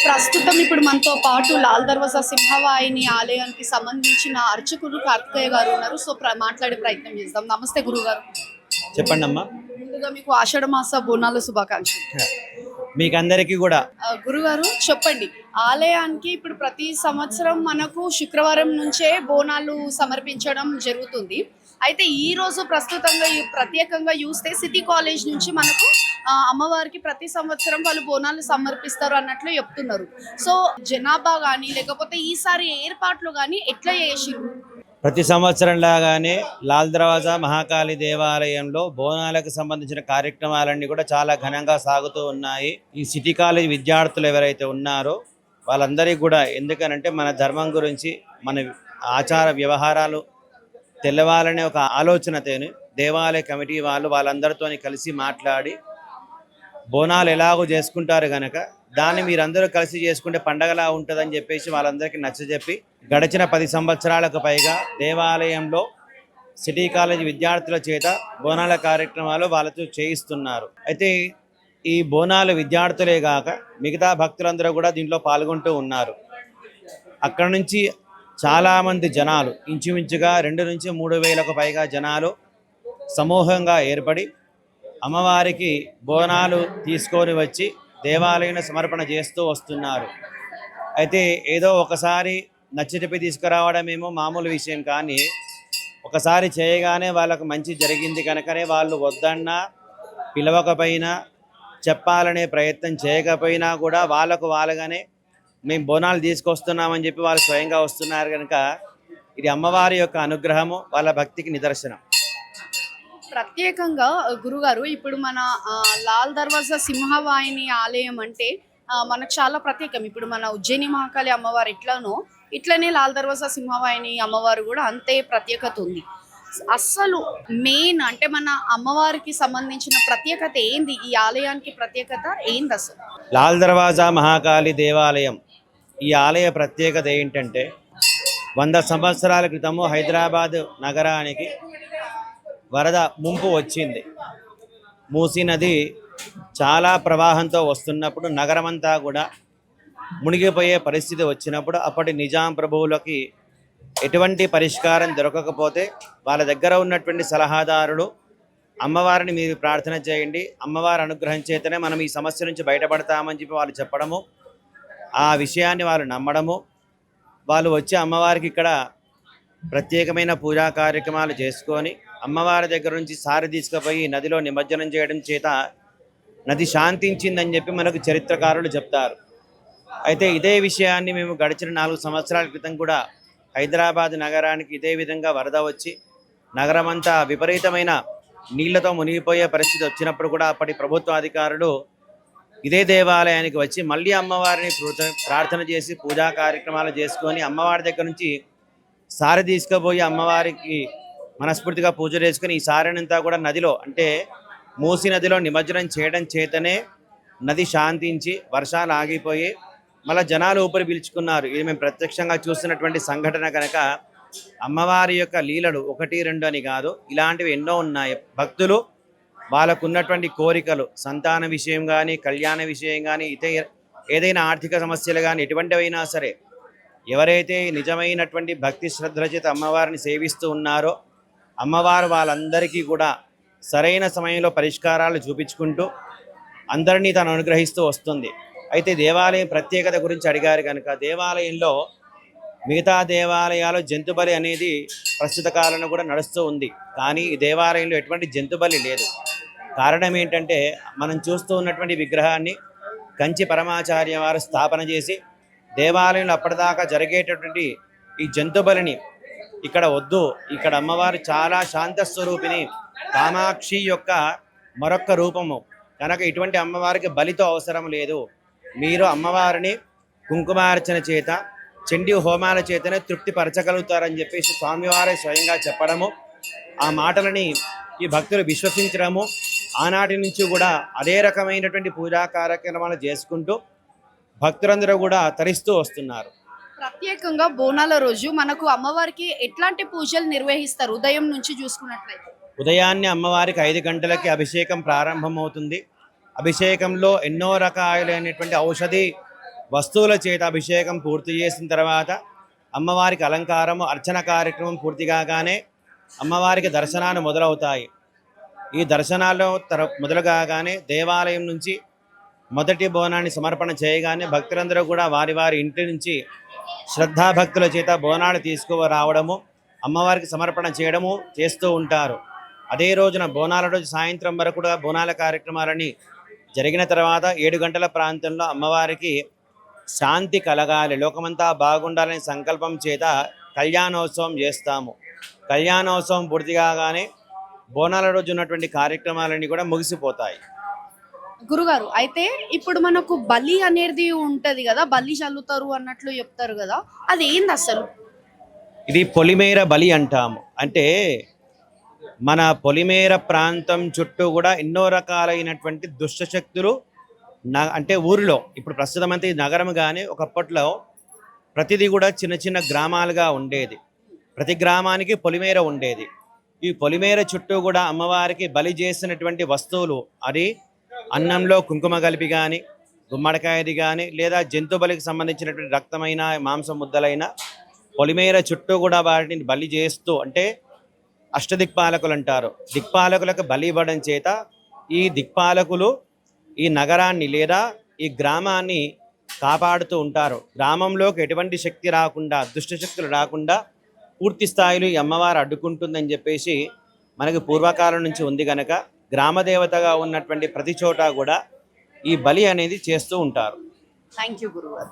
ప్రస్తుతం ఇప్పుడు మనతో పాటు లాల్ దర్వాజా సింహవాహిని ఆలయానికి సంబంధించిన అర్చకులు కార్తికేయ గారు ఉన్నారు. సో మాట్లాడే ప్రయత్నం చేద్దాం. నమస్తే గురుగారు. చెప్పండి అమ్మా. ముందుగా మీకు ఆషాఢ మాస బోనాల శుభాకాంక్షలు. మీకు అందరికీ కూడా. గురుగారు చెప్పండి, ఆలయానికి ఇప్పుడు ప్రతి సంవత్సరం మనకు శుక్రవారం నుంచే బోనాలు సమర్పించడం జరుగుతుంది. అయితే ఈ రోజు ప్రస్తుతంగా ప్రత్యేకంగా చూస్తే సిటీ కాలేజ్ నుంచి మనకు అమ్మవారికి ప్రతి సంవత్సరం వాళ్ళు బోనాలు సమర్పిస్తారు అన్నట్లు చెప్తున్నారు. సో జనాభా కానీ లేకపోతే ఈసారి ఏర్పాట్లు కానీ ఎట్లా చేసిరు? ప్రతి సంవత్సరం లాగానే లాల్ దర్వాజా మహాకాళి దేవాలయంలో బోనాలకు సంబంధించిన కార్యక్రమాలన్నీ కూడా చాలా ఘనంగా సాగుతూ ఉన్నాయి. ఈ సిటీ కాలేజ్ విద్యార్థులు ఎవరైతే ఉన్నారో వాళ్ళందరికీ కూడా, ఎందుకనంటే మన ధర్మం గురించి, మన ఆచార వ్యవహారాలు తెలవాలనే ఒక ఆలోచనతోని దేవాలయ కమిటీ వాళ్ళందరితో కలిసి మాట్లాడి బోనాలు ఎలాగో చేసుకుంటారు కనుక దాన్ని మీరందరూ కలిసి చేసుకుంటే పండగలా ఉంటుందని చెప్పేసి వాళ్ళందరికీ నచ్చజెప్పి గడిచిన 10 సంవత్సరాలకు పైగా దేవాలయంలో సిటీ కాలేజ్ విద్యార్థుల చేత బోనాల కార్యక్రమాలు వాళ్ళతో చేయిస్తున్నారు. అయితే ఈ బోనాలు విద్యార్థులే కాక మిగతా భక్తులందరూ కూడా దీంట్లో పాల్గొంటూ ఉన్నారు. అక్కడ నుంచి చాలామంది జనాలు, ఇంచుమించుగా 2 నుంచి 3 వేలకు పైగా జనాలు సమూహంగా ఏర్పడి అమ్మవారికి బోనాలు తీసుకొని వచ్చి దేవాలయం సమర్పణ చేస్తూ వస్తున్నారు. అయితే ఏదో ఒకసారి నచ్చజెప్పి తీసుకురావడం ఏమో మామూలు విషయం, కానీ ఒకసారి చేయగానే వాళ్ళకు మంచి జరిగింది కనుకనే వాళ్ళు వద్దన్నా పిలవకపోయినా చెప్పాలనే ప్రయత్నం చేయకపోయినా కూడా వాళ్ళగానే మేము బోనాలు తీసుకొస్తున్నామని చెప్పి వాళ్ళు స్వయంగా వస్తున్నారు కనుక ఇది అమ్మవారి యొక్క అనుగ్రహము, వాళ్ళ భక్తికి నిదర్శనం. ప్రత్యేకంగా గురుగారు, ఇప్పుడు మన లాల్ దర్వాజా సింహవాహిని ఆలయం అంటే మనకు చాలా ప్రత్యేకం. ఇప్పుడు మన ఉజ్జయిని మహాకాళి అమ్మవారు ఎట్లానో ఇట్లనే లాల్ దర్వాజా సింహవాహిని అమ్మవారు కూడా అంతే ప్రత్యేకత ఉంది. అస్సలు మెయిన్ అంటే మన అమ్మవారికి సంబంధించిన ప్రత్యేకత ఏంది? ఈ ఆలయానికి ప్రత్యేకత ఏంది అసలు? లాల్ దర్వాజా మహాకాళి దేవాలయం ఈ ఆలయ ప్రత్యేకత ఏంటంటే 100 సంవత్సరాల క్రితము హైదరాబాద్ నగరానికి వరద ముంపు వచ్చింది. మూసీ నది చాలా ప్రవాహంతో వస్తున్నప్పుడు నగరమంతా కూడా మునిగిపోయే పరిస్థితి వచ్చినప్పుడు అప్పటి నిజాం ప్రభువులకి ఎటువంటి పరిష్కారం దొరకకపోతే వాళ్ళ దగ్గర ఉన్నటువంటి సలహాదారులు అమ్మవారిని మీరు ప్రార్థన చేయండి, అమ్మవారి అనుగ్రహం చేతనే మనం ఈ సమస్య నుంచి బయటపడతామని చెప్పి వాళ్ళు చెప్పడము, ఆ విషయాన్ని వాళ్ళు నమ్మడము, వాళ్ళు వచ్చి అమ్మవారికి ఇక్కడ ప్రత్యేకమైన పూజా కార్యక్రమాలు చేసుకొని అమ్మవారి దగ్గర నుంచి సారి తీసుకుపోయి నదిలో నిమజ్జనం చేయడం చేత నది శాంతించిందని చెప్పి మనకు చరిత్రకారులు చెప్తారు. అయితే ఇదే విషయాన్ని మేము గడిచిన 4 సంవత్సరాల క్రితం కూడా హైదరాబాద్ నగరానికి ఇదే విధంగా వరద వచ్చి నగరమంతా విపరీతమైన నీళ్లతో మునిగిపోయే పరిస్థితి వచ్చినప్పుడు కూడా అప్పటి ప్రభుత్వ అధికారులు ఇదే దేవాలయానికి వచ్చి మళ్ళీ అమ్మవారిని ప్రార్థన చేసి పూజా కార్యక్రమాలు చేసుకొని అమ్మవారి దగ్గర నుంచి సారి తీసుకుపోయి అమ్మవారికి మనస్ఫూర్తిగా పూజలు చేసుకుని ఈ సారినంతా కూడా నదిలో, అంటే మూసీ నదిలో నిమజ్జనం చేయడం చేతనే నది శాంతించి వర్షాలు ఆగిపోయి మళ్ళీ జనాలు ఊపిరి పీల్చుకున్నారు. ఇది మేము ప్రత్యక్షంగా చూస్తున్నటువంటి సంఘటన కనుక అమ్మవారి యొక్క లీలలు 1, 2 అని కాదు, ఇలాంటివి ఎన్నో ఉన్నాయి. భక్తులు వాళ్ళకు ఉన్నటువంటి కోరికలు, సంతాన విషయం కానీ, కళ్యాణ విషయం కానీ, ఏదైనా ఆర్థిక సమస్యలు కానీ, ఎటువంటివైనా సరే ఎవరైతే నిజమైనటువంటి భక్తి శ్రద్ధల చేత అమ్మవారిని సేవిస్తూ ఉన్నారో అమ్మవారు వాళ్ళందరికీ కూడా సరైన సమయంలో పరిష్కారాలు చూపించుకుంటూ అందరినీ తను అనుగ్రహిస్తూ వస్తుంది. అయితే దేవాలయం ప్రత్యేకత గురించి అడిగారు కనుక, దేవాలయంలో మిగతా దేవాలయాలు జంతుబలి అనేది ప్రస్తుత కాలంలో కూడా నడుస్తూ ఉంది, కానీ ఈ దేవాలయంలో ఎటువంటి జంతుబలి లేదు. కారణం ఏంటంటే మనం చూస్తూ ఉన్నటువంటి విగ్రహాన్ని కంచి పరమాచార్య వారు స్థాపన చేసి దేవాలయంలో అప్పటిదాకా జరిగేటటువంటి ఈ జంతుబలిని ఇక్కడ వద్దు, ఇక్కడ అమ్మవారు చాలా శాంతస్వరూపిణి, కామాక్షి యొక్క మరొక్క రూపము కనుక ఇటువంటి అమ్మవారికి బలితో అవసరం లేదు, మీరు అమ్మవారిని కుంకుమార్చన చేత చండీ హోమాల చేతనే తృప్తిపరచగలుగుతారని చెప్పేసి స్వామివారే స్వయంగా చెప్పడము, ఆ మాటలని ఈ భక్తులు విశ్వసించడము, ఆనాటి నుంచి కూడా అదే రకమైనటువంటి పూజా కార్యక్రమాలు చేసుకుంటూ భక్తులందరూ కూడా తరిస్తూ వస్తున్నారు. ప్రత్యేకంగా బోనాల రోజు మనకు అమ్మవారికి ఎట్లాంటి పూజలు నిర్వహిస్తారు? ఉదయం నుంచి చూసుకున్నట్లయితే ఉదయాన్నే అమ్మవారికి 5 గంటలకి అభిషేకం ప్రారంభమవుతుంది. అభిషేకంలో ఎన్నో రకాలైనటువంటి ఔషధి వస్తువుల చేత అభిషేకం పూర్తి చేసిన తర్వాత అమ్మవారికి అలంకారము అర్చన కార్యక్రమం పూర్తి కాగానే అమ్మవారికి దర్శనాలు మొదలవుతాయి. ఈ దర్శనాలు మొదలు కాగానే దేవాలయం నుంచి మొదటి బోనాన్ని సమర్పణ చేయగానే భక్తులందరూ కూడా వారి వారి ఇంటి నుంచి శ్రద్ధాభక్తుల చేత బోనాలు తీసుకురావడము అమ్మవారికి సమర్పణ చేయడము చేస్తూ ఉంటారు. అదే రోజున బోనాల రోజు సాయంత్రం వరకు కూడా బోనాల కార్యక్రమాలని జరిగిన తర్వాత 7 గంటల ప్రాంతంలో అమ్మవారికి శాంతి కలగాలి, లోకమంతా బాగుండాలని సంకల్పం చేత కళ్యాణోత్సవం చేస్తాము. కళ్యాణోత్సవం పూర్తి కాగానే బోనాల రోజు ఉన్నటువంటి కార్యక్రమాలన్నీ కూడా ముగిసిపోతాయి. గురుగారు, అయితే ఇప్పుడు మనకు బలి అనేది ఉంటది కదా, బలి చల్లుతారు అన్నట్లు చెప్తారు కదా, అది ఏంది అసలు? ఇది పొలిమేర బలి అంటాము. అంటే మన పొలిమేర ప్రాంతం చుట్టూ కూడా ఎన్నో రకాలైనటువంటి దుష్టశక్తులు అంటే ఊరిలో ఇప్పుడు ప్రస్తుతం అంతా ఈ నగరం కానీ ఒకప్పట్లో ప్రతిదీ కూడా చిన్న చిన్న గ్రామాలుగా ఉండేది. ప్రతి గ్రామానికి పొలిమేర ఉండేది. ఈ పొలిమేర చుట్టూ కూడా అమ్మవారికి బలి చేసినటువంటి వస్తువులు, అది అన్నంలో కుంకుమ కలిపి కానీ, గుమ్మడికాయది కానీ, లేదా జంతు బలికి సంబంధించినటువంటి రక్తమైన మాంసం ముద్దలైన పొలిమేర చుట్టూ కూడా వాటిని బలి చేస్తూ, అంటే అష్టదిక్పాలకులు అంటారు, దిక్పాలకులకు బలి ఇవ్వడం చేత ఈ దిక్పాలకులు ఈ నగరాన్ని లేదా ఈ గ్రామాన్ని కాపాడుతూ ఉంటారు. గ్రామంలోకి ఎటువంటి శక్తి రాకుండా, దుష్టశక్తులు రాకుండా పూర్తి స్థాయిలో ఈ అమ్మవారు అడ్డుకుంటుందని చెప్పేసి మనకి పూర్వకాలం నుంచి ఉంది కనుక గ్రామదేవతగా ఉన్నటువంటి ప్రతి చోట కూడా ఈ బలి అనేది చేస్తూ ఉంటారు. థ్యాంక్ యూ గురుగారు.